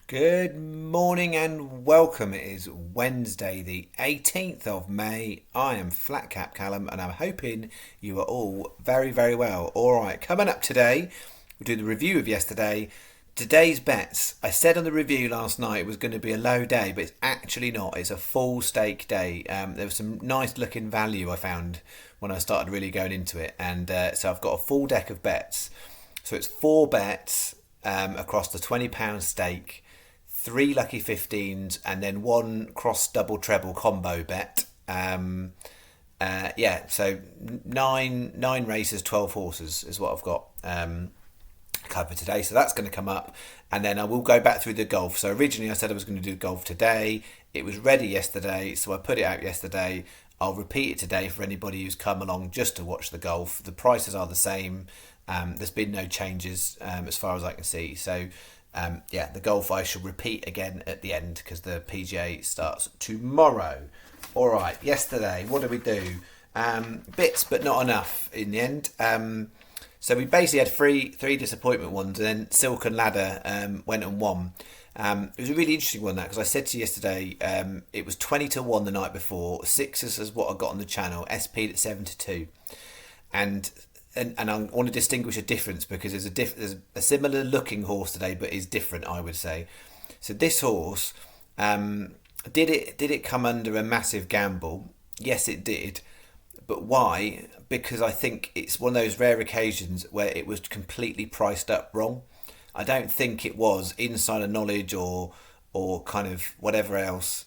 Good morning and welcome. It is Wednesday, the 18th of May. I am Flat Cap Callum and I'm hoping you are all very, very well. Alright, coming up today, we'll do the review of yesterday. Today's bets. I said on the review last night it was going to be a low day, but it's actually not. It's a full stake day. There was some nice looking value I found when I started really going into it. And so I've got a full deck of bets. So it's four bets across the £20 stake, three lucky 15s, and then one cross double treble combo bet. So nine races, 12 horses is what I've got covered today. So that's going to come up, and then I will go back through the golf. So originally I said I was going to do golf today. It was ready yesterday, so I put it out yesterday. I'll repeat it today for anybody who's come along just to watch the golf. The prices are the same. There's been no changes as far as I can see. So the golf I shall repeat again at the end because the PGA starts tomorrow. All right, yesterday, what did we do? Bits, but not enough in the end. So we basically had three disappointment ones, and then Silk and Ladder went and won. It was a really interesting one, that, because I said to you yesterday, it was 20-1 the night before. Sixes is what I got on the channel, SP at 7-2. And I want to distinguish a difference because there's a similar looking horse today, but is different, I would say. So this horse, did it come under a massive gamble? Yes, it did. But why? Because I think it's one of those rare occasions where it was completely priced up wrong. I don't think it was insider knowledge or kind of whatever else.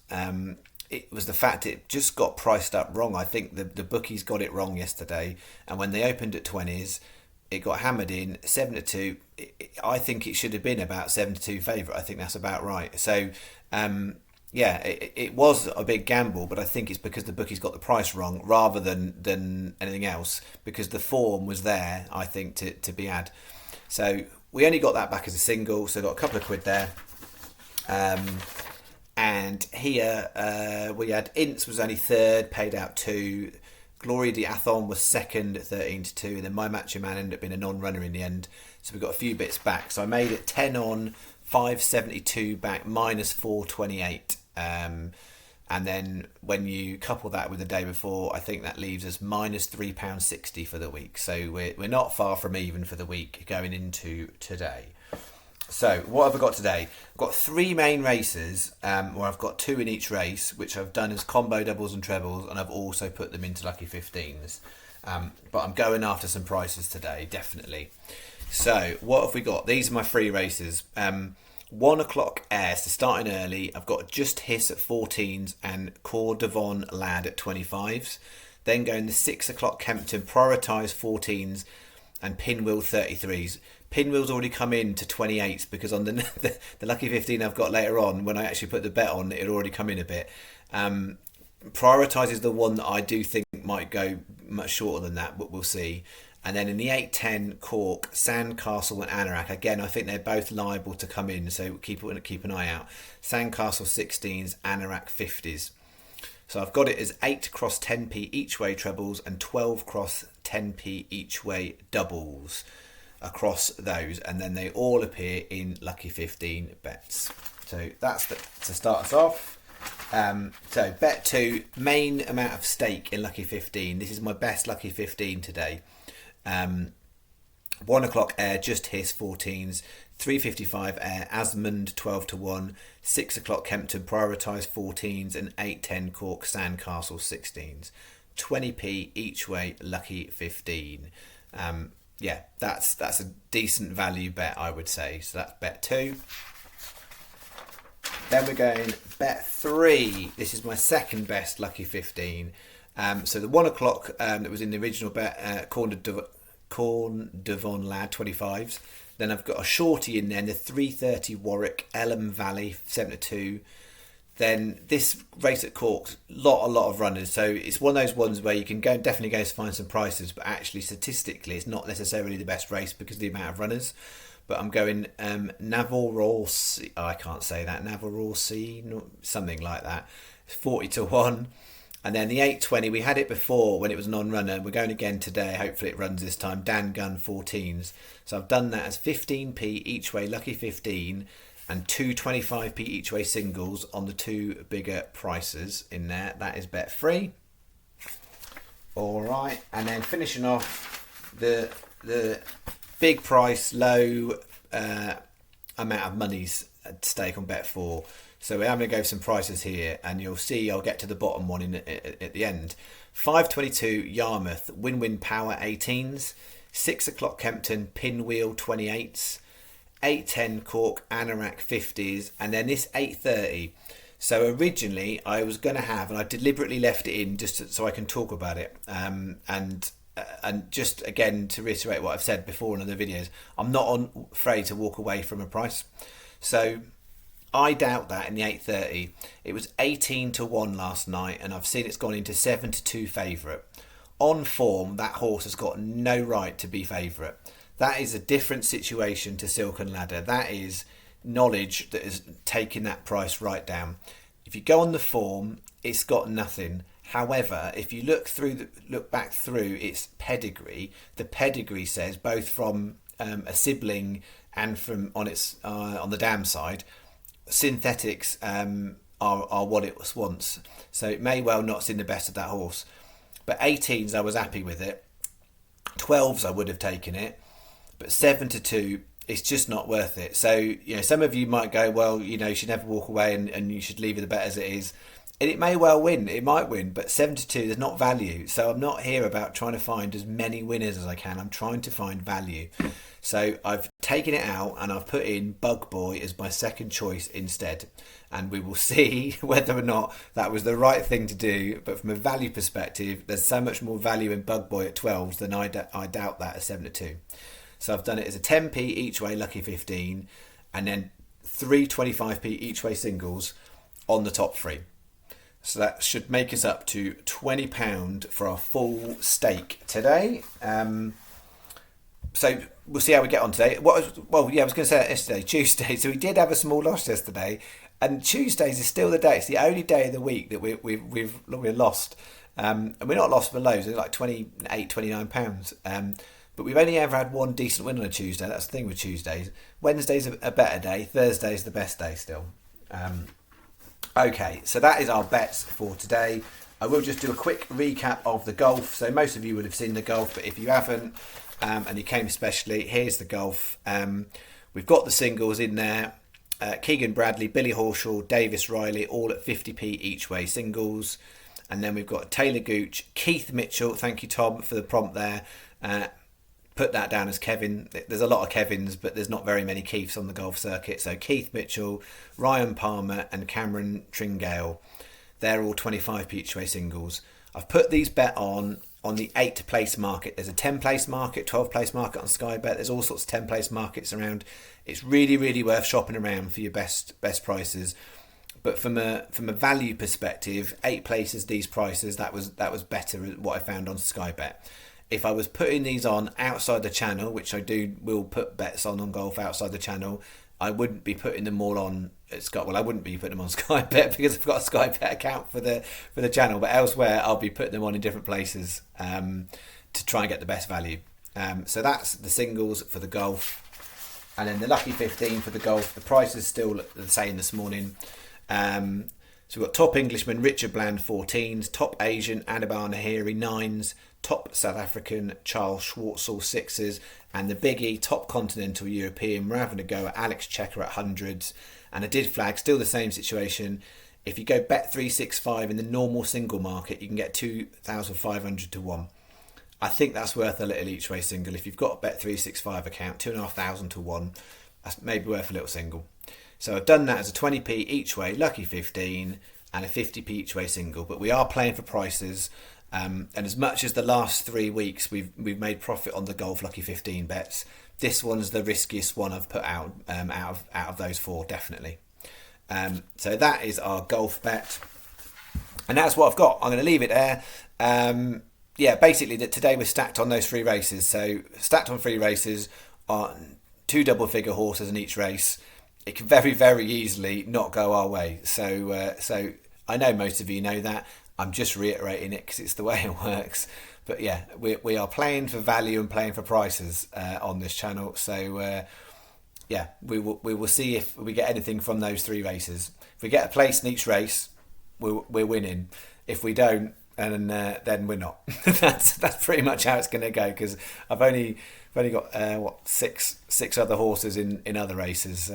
It was the fact it just got priced up wrong. I think the bookies got it wrong yesterday, and when they opened at 20s, it got hammered in 7-2. I think it should have been about 7-2 favourite. I think that's about right. So it was a big gamble, but I think it's because the bookies got the price wrong rather than anything else, because the form was there, I think, to be had. So we only got that back as a single, so got a couple of quid there. And here we had Ince was only third, paid out 2. Gloria d'Athon was second at 13-2, and then My Macho Man ended up being a non-runner in the end. So we got a few bits back. So I made it 10 on, 572 back, minus 428. And then when you couple that with the day before, I think that leaves us minus £3.60 for the week. So we're not far from even for the week going into today. So what have I got today? I've got 3 main races where I've got 2 in each race, which I've done as combo doubles and trebles, and I've also put them into lucky 15s. But I'm going after some prices today, definitely. So what have we got? These are my 3 races. 1 o'clock airs, so starting early. I've got Just Hiss at 14s and Core Devon Lad at 25s. Then going the 6 o'clock Kempton Prioritise 14s and Pinwheel 33s. Pinwheel's already come in to 28s because on the lucky 15 I've got later on, when I actually put the bet on, it had already come in a bit. Prioritise is the one that I do think might go much shorter than that, but we'll see. And then in the 8-10 Cork, Sandcastle and Anorak, again I think they're both liable to come in, so keep an eye out. Sandcastle 16s, Anorak 50s. So I've got it as 8 cross 10p each way trebles and 12 cross 10p each way doubles across those, and then they all appear in lucky 15 bets. So that's to start us off. So bet 2, main amount of stake in lucky 15. This is my best lucky 15 today. 1 o'clock air, Just Hiss 14s, 3:55 air, Asmund 12-1, 6 o'clock Kempton Prioritise 14s, and 8-10 Cork Sandcastle 16s. 20p each way, lucky 15. That's a decent value bet, I would say. So that's bet 2. Then we're going bet 3. This is my second best lucky 15. So the 1 o'clock that was in the original bet, Corn Devon Lad 25s. Then I've got a shorty in there, the 3:30 Warwick Elm Valley 7-2. Then this race at Cork, a lot of runners. So it's one of those ones where you can definitely go to find some prices, but actually statistically it's not necessarily the best race because of the amount of runners. But I'm going Navarrese, I can't say that, Navarrese, something like that. 40-1. And then the 8:20, we had it before when it was non-runner. We're going again today. Hopefully it runs this time. Dan Gun 14s. So I've done that as 15p each way, lucky 15. and two 25p each way singles on the two bigger prices in there. That is bet free. All right, and then finishing off the big price, low amount of money's at stake on bet 4. So I'm going to go some prices here, and you'll see I'll get to the bottom one at the end. 522 Yarmouth win power 18s, 6 o'clock Kempton pinwheel 28s, 8:10 Cork Anorak 50s, and then this 8:30. So originally I was going to have, and I deliberately left it in just so I can talk about it. And just again to reiterate what I've said before in other videos, I'm not afraid to walk away from a price. So I doubt that in the 8:30. It was 18-1 last night, and I've seen it's gone into 7-2 favourite. On form, that horse has got no right to be favourite. That is a different situation to Silk and Ladder. That is knowledge that is taking that price right down. If you go on the form, it's got nothing. However, if you look back through its pedigree, the pedigree says both from a sibling and from on the dam side, synthetics are what it was once. So it may well not seen the best of that horse. But 18s, I was happy with it. 12s, I would have taken it. But 7-2, it's just not worth it. So, some of you might go, well, you should never walk away and you should leave the bet as it is. And it may well win. It might win. But 7-2, there's not value. So I'm not here about trying to find as many winners as I can. I'm trying to find value. So I've taken it out and I've put in Bug Boy as my second choice instead. And we will see whether or not that was the right thing to do. But from a value perspective, there's so much more value in Bug Boy at 12s than I doubt that at 7-2. So I've done it as a 10p each way lucky 15, and then 3 25p each way singles on the top 3. So that should make us up to £20 for our full stake today. So we'll see how we get on today. I was going to say that yesterday, Tuesday. So we did have a small loss yesterday, and Tuesdays is still the day. It's the only day of the week that we're lost, and we're not lost for loads. It's like £29. But we've only ever had one decent win on a Tuesday. That's the thing with Tuesdays. Wednesday's a better day. Thursday's the best day still. Okay, so that is our bets for today. I will just do a quick recap of the golf. So most of you would have seen the golf, but if you haven't, and you came especially, here's the golf. We've got the singles in there. Keegan Bradley, Billy Horschel, Davis Riley, all at 50p each way singles. And then we've got Taylor Gooch, Keith Mitchell. Thank you, Tom, for the prompt there. Put that down as Kevin. There's a lot of Kevins, but there's not very many Keiths on the golf circuit. So Keith Mitchell, Ryan Palmer and Cameron Tringale. They're all 25p each way singles. I've put these bet on the 8 place market. There's a 10 place market, 12 place market on Sky Bet. There's all sorts of 10 place markets around. It's really, really worth shopping around for your best prices. But from a value perspective, 8 places, these prices, that was better what I found on Sky Bet. If I was putting these on outside the channel, which I will put bets on golf outside the channel, I wouldn't be putting them all on Sky. Well, I wouldn't be putting them on Sky Bet because I've got a Sky Bet account for the channel. But elsewhere, I'll be putting them on in different places to try and get the best value. So that's the singles for the golf, and then the lucky 15 for the golf. The price is still the same this morning. So we've got top Englishman Richard Bland 14s, top Asian Anibal Nahiri 9s, top South African Charles Schwartzel 6s, and the biggie top continental European we're having a go at Alex Checker at 100s. And I did flag, still the same situation. If you go bet 365 in the normal single market, you can get 2,500 to 1. I think that's worth a little each way single. If you've got a bet 365 account, 2,500 to 1, that's maybe worth a little single. So I've done that as a 20p each way, lucky 15, and a 50p each way single. But we are playing for prices, and as much as the last 3 weeks we've made profit on the golf lucky 15 bets, this one's the riskiest one I've put out out of those 4, definitely. So that is our golf bet, and that's what I've got. I'm going to leave it there. Basically that today we're stacked on those 3 races. So stacked on 3 races are 2 double figure horses in each race. It can very, very easily not go our way. So I know most of you know that. I'm just reiterating it because it's the way it works. But yeah, we are playing for value and playing for prices on this channel. So yeah, we will see if we get anything from those 3 races. If we get a place in each race, we're winning. If we don't, and then we're not. That's pretty much how it's going to go, because I've only got six other horses in other races,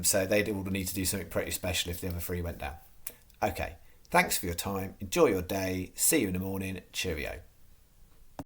so they'd all need to do something pretty special if the other 3 went down. Okay, thanks for your time. Enjoy your day. See you in the morning. Cheerio.